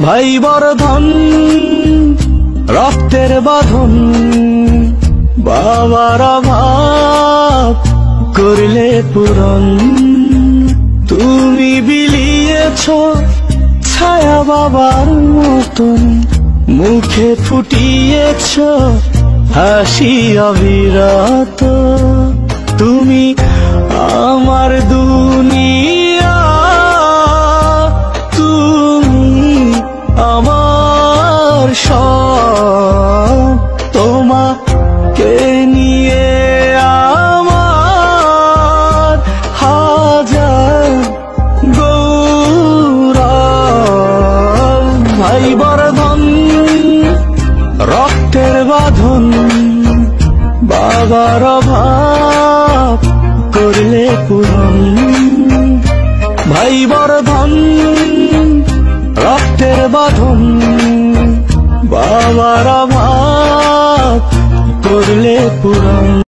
ভাই বর্ধন রক্তের বাঁধন, বাবার অভাব করলে পূরণ। তুমি বিলিয়েছ ছায়া বাবার মতন, মুখে ফুটিয়েছ হাসি অবিরত। তুমি আমার দুনিয়া, তুমি আমার সব। তোমাকে নিয়ে আমার হাজার গৌরব। ভাই বর্ধন রক্তের বাঁধন, বাবার অভাব করলে পূরণ। ভাই বর্ধন রক্তের বাঁধন, বাবার অভাব করলে পূরণ।